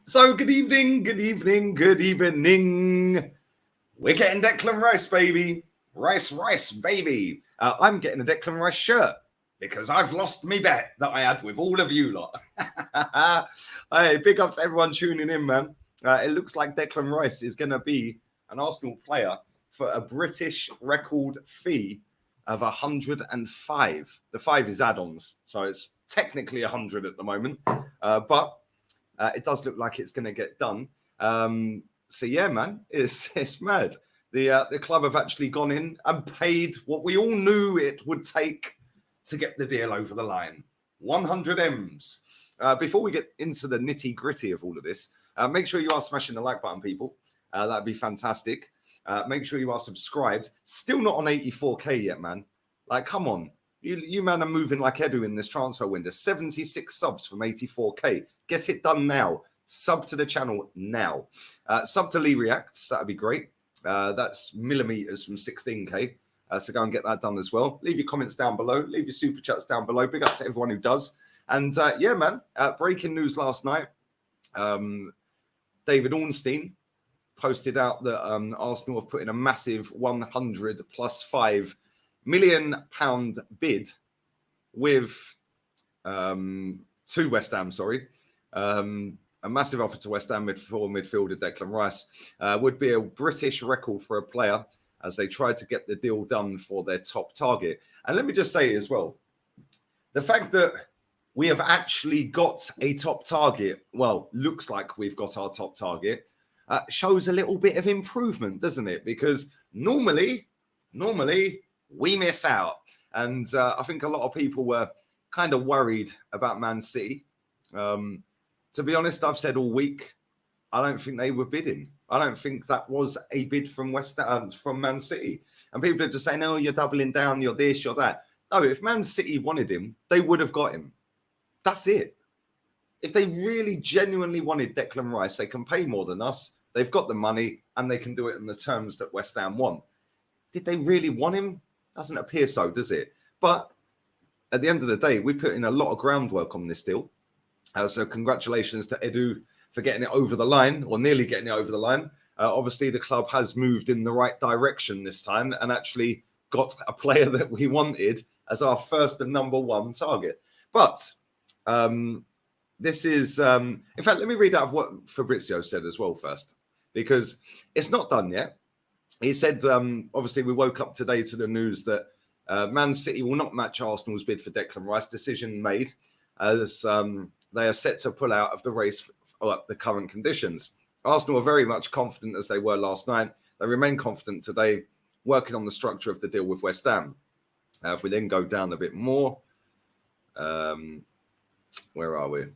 So good evening, good evening, good evening. We're getting Declan Rice, baby. Rice, baby. I'm getting a Declan Rice shirt because I've lost me bet that I had with all of you lot. Hey, big up to everyone tuning in, man. It looks like Declan Rice is going to be an Arsenal player for a British record fee of 105. The 5 is add-ons, so it's technically 100 at the moment. But it does look like it's going to get done. So yeah, man, it's mad. The club have actually gone in and paid what we all knew it would take to get the deal over the line. 100 M's. Before we get into the nitty gritty of all of this, make sure you are smashing the like button, people. That'd be fantastic. Make sure you are subscribed. Still not on 84k yet, man. Like, come on. You man are moving like Edu in this transfer window. 76 subs from 84k. Get it done now. Sub to the channel now. Sub to Lee Reacts. That'd be great. That's millimeters from 16k. So go and get that done as well. Leave your comments down below. Leave your super chats down below. Big up to everyone who does. And yeah, man. Breaking news last night. David Ornstein posted out that Arsenal have put in a massive 100 plus 5 million pound bid with to West Ham, a massive offer to West Ham midfielder Declan Rice would be a British record for a player as they tried to get the deal done for their top target. And let me just say as well, the fact that we have actually got a top target, well, looks like we've got our top target, shows a little bit of improvement, doesn't it? Because normally we miss out. And I think a lot of people were kind of worried about Man City. To be honest, I've said all week, I don't think they were bidding. I don't think that was a bid from from Man City. And people are just saying, "Oh, you're doubling down, you're this, you're that." No, if Man City wanted him, they would have got him. That's it. If they really genuinely wanted Declan Rice, they can pay more than us. They've got the money and they can do it in the terms that West Ham want. Did they really want him? Doesn't appear so, does it? But at the end of the day, we put in a lot of groundwork on this deal. So congratulations to Edu for getting it over the line, or nearly getting it over the line. Obviously, the club has moved in the right direction this time and actually got a player that we wanted as our first and number one target. But this is, in fact, let me read out what Fabrizio said as well first, because it's not done yet. He said, obviously, we woke up today to the news that Man City will not match Arsenal's bid for Declan Rice. Decision made as they are set to pull out of the race at the current conditions. Arsenal are very much confident as they were last night. They remain confident today, working on the structure of the deal with West Ham. If we then go down a bit more, where are we?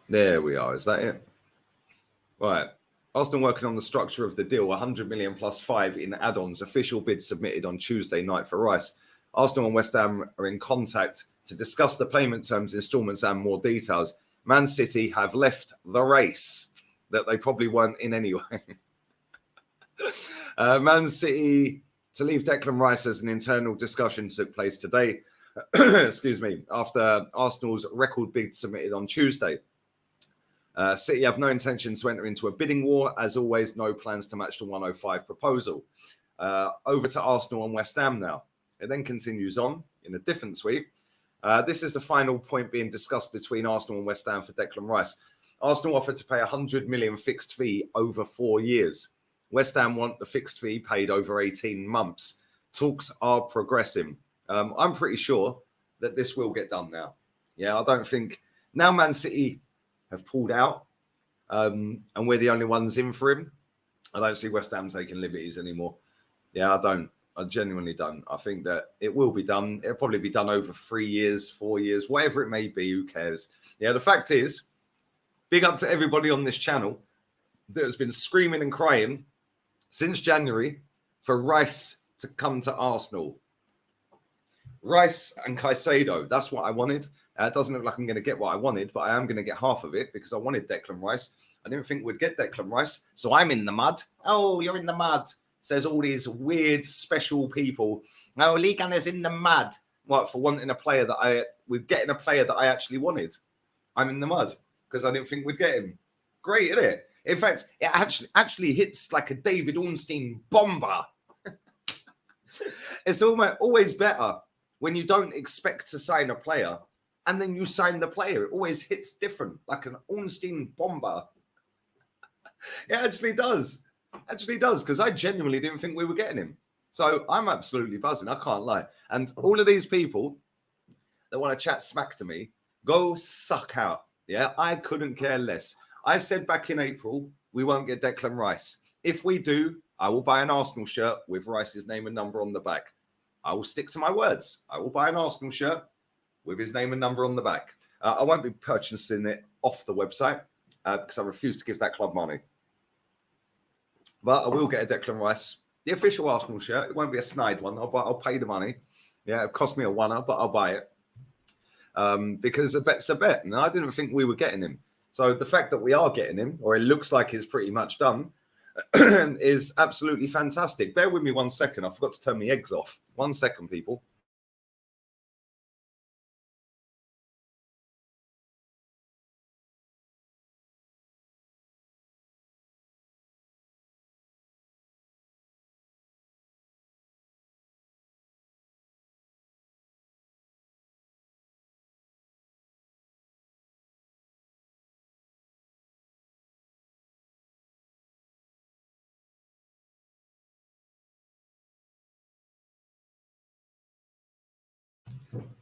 There we are. Is that it? Right. Arsenal working on the structure of the deal, 100 million plus 5 in add-ons. Official bid submitted on Tuesday night for Rice. Arsenal and West Ham are in contact to discuss the payment terms, instalments, and more details. Man City have left the race that they probably weren't in anyway. Man City to leave Declan Rice as an internal discussion took place today. Excuse me, after Arsenal's record bid submitted on Tuesday. City have no intention to enter into a bidding war. As always, no plans to match the 105 proposal. Over to Arsenal and West Ham now. It then continues on in a different sweep. This is the final point being discussed between Arsenal and West Ham for Declan Rice. Arsenal offered to pay 100 million fixed fee over 4 years. West Ham want the fixed fee paid over 18 months. Talks are progressing. I'm pretty sure that this will get done now. Yeah, I don't think... Now Man City have pulled out and we're the only ones in for him, I don't see West Ham taking liberties anymore. Yeah, I don't. I genuinely don't. I think that it will be done. It'll probably be done over 3 years, 4 years, whatever it may be. Who cares? Yeah, the fact is, big up to everybody on this channel that has been screaming and crying since January for Rice to come to Arsenal. Rice and Caicedo, that's what I wanted. It doesn't look like I'm going to get what I wanted, but I am going to get half of it because I wanted Declan Rice. I didn't think we'd get Declan Rice, so I'm in the mud. Oh, you're in the mud, says all these weird, special people. Oh, Lee Gunner's in the mud. What, for wanting a player that we're getting a player that I actually wanted. I'm in the mud because I didn't think we'd get him. Great, isn't it? In fact, it actually hits like a David Ornstein bomber. It's always better when you don't expect to sign a player and then you sign the player. It always hits different, like an Ornstein bomber. It actually does. Because I genuinely didn't think we were getting him. So I'm absolutely buzzing. I can't lie. And all of these people that want to chat smack to me, go suck out. Yeah, I couldn't care less. I said back in April, we won't get Declan Rice. If we do, I will buy an Arsenal shirt with Rice's name and number on the back. I will stick to my words. I will buy an Arsenal shirt with his name and number on the back. I won't be purchasing it off the website because I refuse to give that club money. But I will get a Declan Rice, the official Arsenal shirt. It won't be a snide one. I'll pay the money. Yeah, it cost me a $1, but I'll buy it because a bet's a bet. And I didn't think we were getting him. So the fact that we are getting him, or it looks like it's pretty much done, is absolutely fantastic. Bear with me 1 second. I forgot to turn my eggs off. 1 second, people.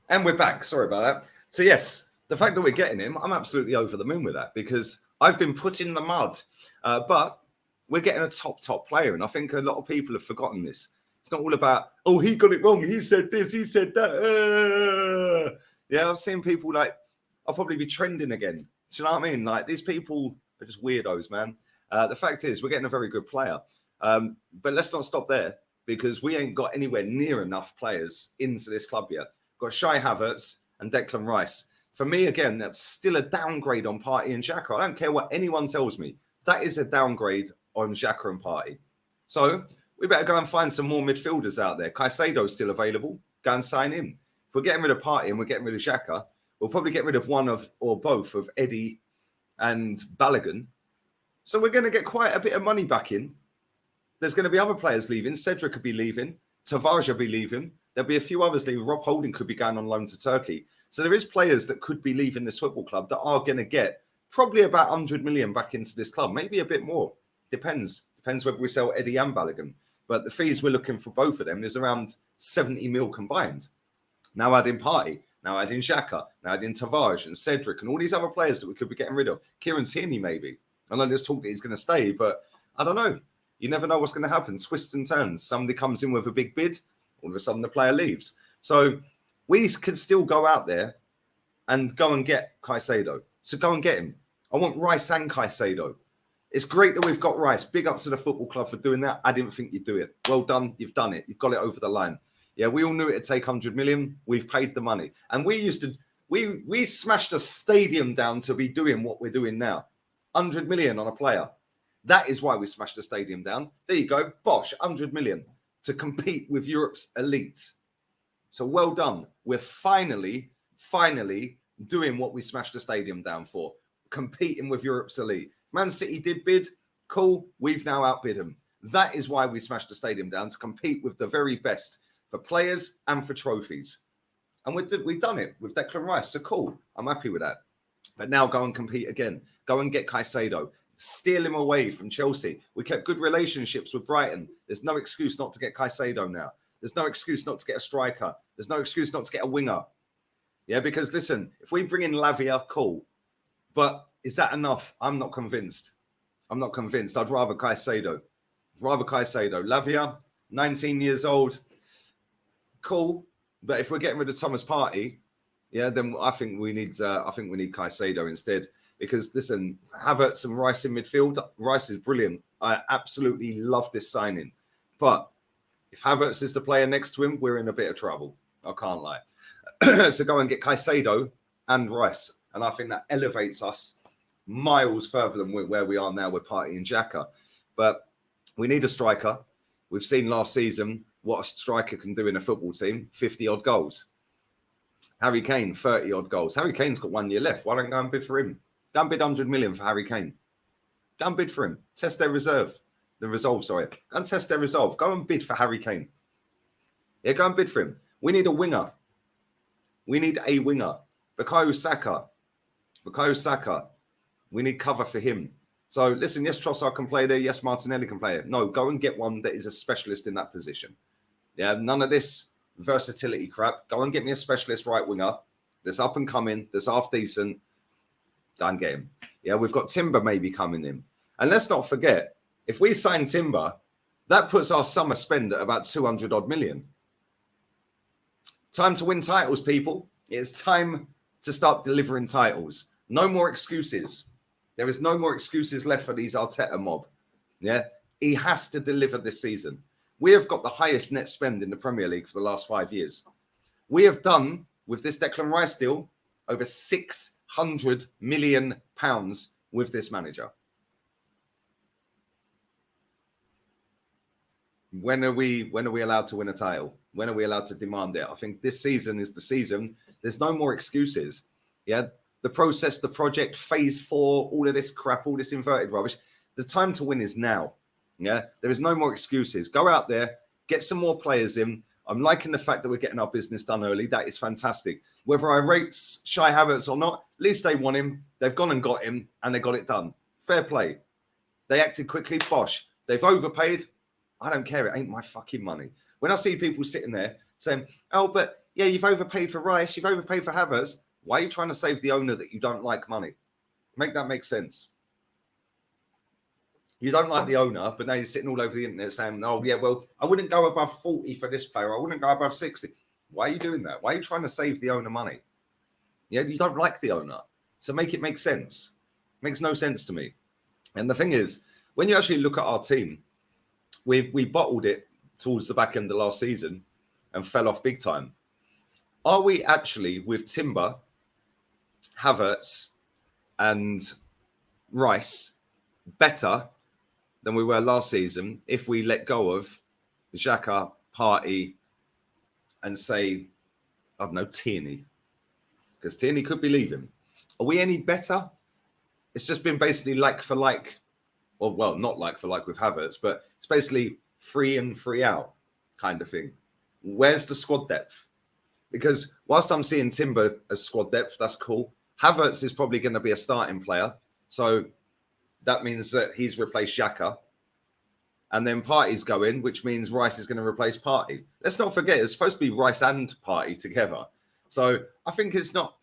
And we're back. Sorry about that. So, yes, the fact that we're getting him, I'm absolutely over the moon with that because I've been put in the mud. But we're getting a top player. And I think a lot of people have forgotten this. It's not all about, oh, he got it wrong. He said this, he said that. Yeah, I've seen people like, I'll probably be trending again. Do you know what I mean? Like, these people are just weirdos, man. The fact is, we're getting a very good player. But let's not stop there because we ain't got anywhere near enough players into this club yet. Got Shai Havertz and Declan Rice. For me, again, that's still a downgrade on Partey and Xhaka. I don't care what anyone tells me. That is a downgrade on Xhaka and Partey. So we better go and find some more midfielders out there. Caicedo's still available. Go and sign him. If we're getting rid of Partey and we're getting rid of Xhaka, we'll probably get rid of one of or both of Eddie and Balogun. So we're going to get quite a bit of money back in. There's going to be other players leaving. Cedric could be leaving. Tavares will be leaving. There'll be a few others leaving. Rob Holding could be going on loan to Turkey. So there is players that could be leaving this football club that are going to get probably about 100 million back into this club. Maybe a bit more. Depends whether we sell Eddie and Balogun. But the fees we're looking for both of them is around 70 mil combined. Now adding Partey, now adding Xhaka, now adding Tavares and Cedric and all these other players that we could be getting rid of. Kieran Tierney maybe. I know there's talk that he's going to stay, but I don't know. You never know what's going to happen. Twists and turns. Somebody comes in with a big bid. All of a sudden, the player leaves. So we could still go out there and go and get Caicedo. So go and get him. I want Rice and Caicedo. It's great that we've got Rice. Big up to the football club for doing that. I didn't think you'd do it. Well done. You've done it. You've got it over the line. Yeah, we all knew it'd take 100 million. We've paid the money. And we smashed a stadium down to be doing what we're doing now. 100 million on a player. That is why we smashed the stadium down. There you go. Bosh, 100 million to compete with Europe's elite. So well done. We're finally doing what we smashed the stadium down for, competing with Europe's elite. Man City did bid. Cool. We've now outbid them. That is why we smashed the stadium down, to compete with the very best for players and for trophies. And we've done it with Declan Rice. So cool. I'm happy with that. But now go and compete again. Go and get Caicedo. Steal him away from Chelsea. We kept good relationships with Brighton. There's no excuse not to get Caicedo now. There's no excuse not to get a striker. There's no excuse not to get a winger. Yeah, because listen, if we bring in Lavia, cool. But is that enough? I'm not convinced. I'd rather Caicedo. Lavia, 19 years old. Cool. But if we're getting rid of Thomas Partey, yeah, then I think we need Caicedo instead. Because, listen, Havertz and Rice in midfield. Rice is brilliant. I absolutely love this signing. But if Havertz is the player next to him, we're in a bit of trouble. I can't lie. So go and get Caicedo and Rice. And I think that elevates us miles further than where we are now with Partey and Xhaka. But we need a striker. We've seen last season what a striker can do in a football team, 50-odd goals. Harry Kane, 30 odd goals. Harry Kane's got 1 year left. Why don't I go and bid for him? Go and bid 100 million for Harry Kane. Go and bid for him. Test their resolve. Go and test their resolve. Go and bid for Harry Kane. Yeah, go and bid for him. We need a winger. We need a winger. Bukayo Saka. We need cover for him. So listen, yes, Trossard can play there. Yes, Martinelli can play there. No, go and get one that is a specialist in that position. Yeah, none of this versatility crap. Go and get me a specialist right winger that's up and coming, that's half decent. Go and get him. Yeah, we've got Timber maybe coming in. And let's not forget, if we sign Timber, that puts our summer spend at about 200 odd million. Time to win titles, people. It's time to start delivering titles. No more excuses. There is no more excuses left for these Arteta mob. Yeah, he has to deliver this season. We have got the highest net spend in the Premier League for the last 5 years. We have done, with this Declan Rice deal, over £600 million with this manager. When are we allowed to win a title? When are we allowed to demand it? I think this season is the season. There's no more excuses. Yeah, the process, the project, phase 4, all of this crap, all this inverted rubbish. The time to win is now. Yeah, there is no more excuses. Go out there, get some more players in. I'm liking the fact that we're getting our business done early. That is fantastic. Whether I rate Shai Havertz or not, at least they want him. They've gone and got him, and they got it done. Fair play. They acted quickly. Bosh. They've overpaid. I don't care. It ain't my fucking money. When I see people sitting there saying, oh, but yeah, you've overpaid for Rice, you've overpaid for Havertz. Why are you trying to save the owner that you don't like money? Make that make sense. You don't like the owner, but now you're sitting all over the internet saying, oh, yeah, well, I wouldn't go above 40 for this player. I wouldn't go above 60. Why are you doing that? Why are you trying to save the owner money? Yeah, you don't like the owner. So make it make sense. It makes no sense to me. And the thing is, when you actually look at our team, we bottled it towards the back end of last season and fell off big time. Are we actually, with Timber, Havertz and Rice, better than we were last season if we let go of Xhaka, Partey, and say, I don't know, Tierney? Because Tierney could be leaving. Are we any better? It's just been basically like for like, or well, not like for like with Havertz, but it's basically free in, free out kind of thing. Where's the squad depth? Because whilst I'm seeing Timber as squad depth, that's cool. Havertz is probably going to be a starting player. So that means that he's replaced Xhaka. And then Partey's going, which means Rice is going to replace Partey. Let's not forget, it's supposed to be Rice and Partey together. So I think it's not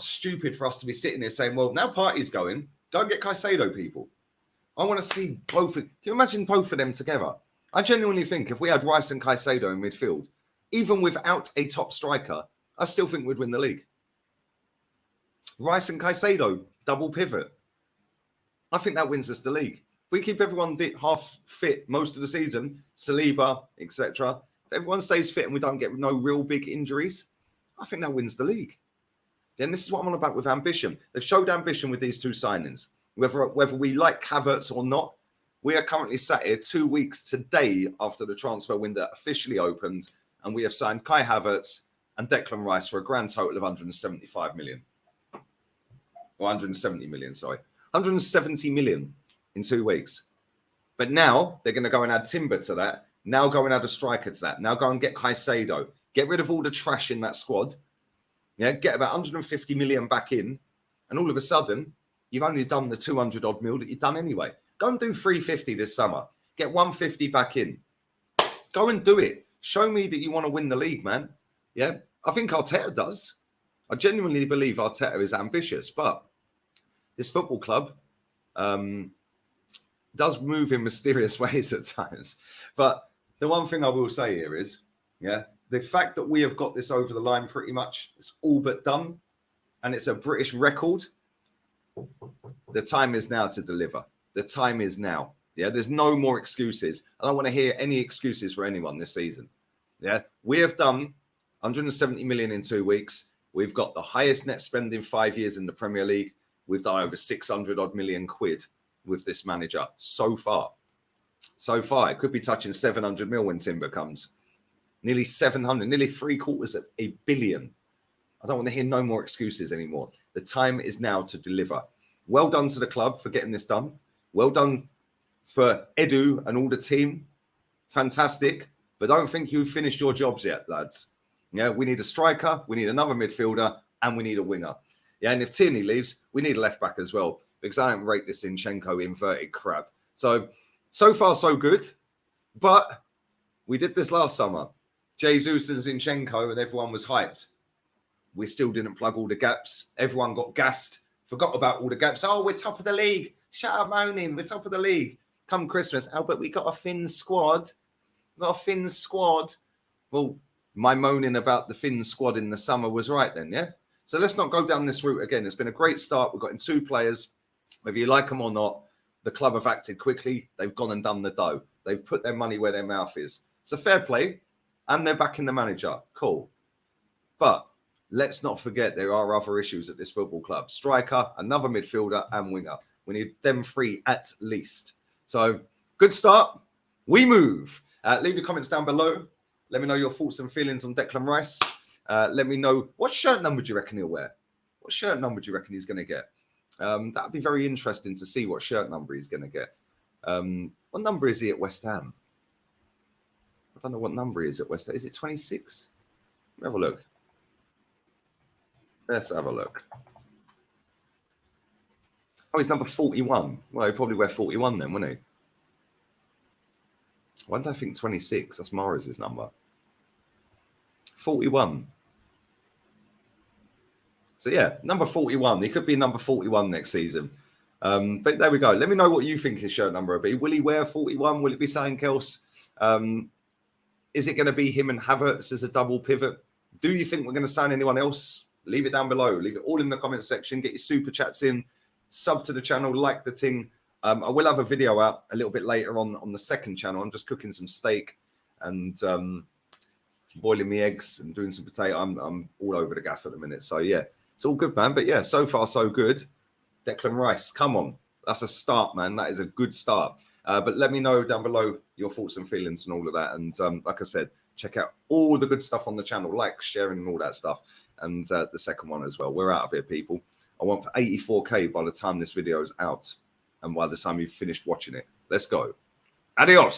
stupid for us to be sitting here saying, well, now Partey's going, go and get Caicedo, people. I want to see both. Can you imagine both of them together? I genuinely think if we had Rice and Caicedo in midfield, even without a top striker, I still think we'd win the league. Rice and Caicedo, double pivot. I think that wins us the league. If we keep everyone half fit most of the season, Saliba, etc., if everyone stays fit and we don't get no real big injuries, I think that wins the league. Then this is what I'm on about with ambition. They've showed ambition with these two signings. Whether we like Havertz or not, we are currently sat here 2 weeks today after the transfer window officially opened, and we have signed Kai Havertz and Declan Rice for a grand total of 175 million. Or 170 million, sorry. 170 million in 2 weeks. But now they're going to go and add Timber to that. Now go and add a striker to that. Now go and get Caicedo. Get rid of all the trash in that squad. Yeah, get about 150 million back in. And all of a sudden, you've only done the 200 odd mil that you've done anyway. Go and do 350 this summer. Get 150 back in. Go and do it. Show me that you want to win the league, man. Yeah, I think Arteta does. I genuinely believe Arteta is ambitious, but this football club does move in mysterious ways at times. But the one thing I will say here is, yeah, the fact that we have got this over the line pretty much, it's all but done, and it's a British record. The time is now to deliver. The time is now. Yeah, there's no more excuses. I don't want to hear any excuses for anyone this season. Yeah, we have done 170 million in 2 weeks. We've got the highest net spend in 5 years in the Premier League. We've done over 600 odd million quid with this manager so far. So far, it could be touching 700 mil when Timber comes. nearly 700, nearly 750 million. I don't want to hear no more excuses anymore. The time is now to deliver. Well done to the club for getting this done. Well done for Edu and all the team. Fantastic. But don't think you've finished your jobs yet, lads. Yeah, we need a striker, we need another midfielder, and we need a winger. Yeah, and if Tierney leaves, we need a left back as well, because I don't rate this Zinchenko inverted crap. So far, so good. But we did this last summer. Jesus and Zinchenko, and everyone was hyped. We still didn't plug all the gaps. Everyone got gassed, forgot about all the gaps. Oh, we're top of the league. Shut up moaning. We're top of the league. Come Christmas. Oh, but we got a thin squad. Got a thin squad. Well, my moaning about the thin squad in the summer was right then, yeah? So let's not go down this route again. It's been a great start. We've got in 2 players. Whether you like them or not, the club have acted quickly. They've gone and done the dough. They've put their money where their mouth is. So fair play. And they're backing the manager. Cool. But let's not forget there are other issues at this football club. Striker, another midfielder, and winger. We need them 3 at least. So good start. We move. Leave your comments down below. Let me know your thoughts and feelings on Declan Rice. Let me know what shirt number do you reckon he'll wear? What shirt number do you reckon he's going to get? That'd be very interesting to see what shirt number he's going to get. What number is he at West Ham? I don't know what number he is at West Ham. Is it 26? Have a look. Let's have a look. Oh, he's number 41. Well, he'd probably wear 41 then, wouldn't he? Why did I think 26? That's Morris's number. 41. So, yeah, number 41. He could be number 41 next season. But there we go. Let me know what you think his shirt number will be. Will he wear 41? Will it be something else? Is it going to be him and Havertz as a double pivot? Do you think we're going to sign anyone else? Leave it down below. Leave it all in the comment section. Get your super chats in. Sub to the channel. Like the thing. I will have a video out a little bit later on the second channel. I'm just cooking some steak and boiling me eggs and doing some potato. I'm all over the gaff at the minute. So, yeah, it's all good, man. But, yeah, so far, so good. Declan Rice, come on. That's a start, man. That is a good start. But let me know down below your thoughts and feelings and all of that. And like I said, check out all the good stuff on the channel, like, sharing and all that stuff. And the second one as well. We're out of here, people. I want for 84K by the time this video is out and by the time you've finished watching it. Let's go. Adios.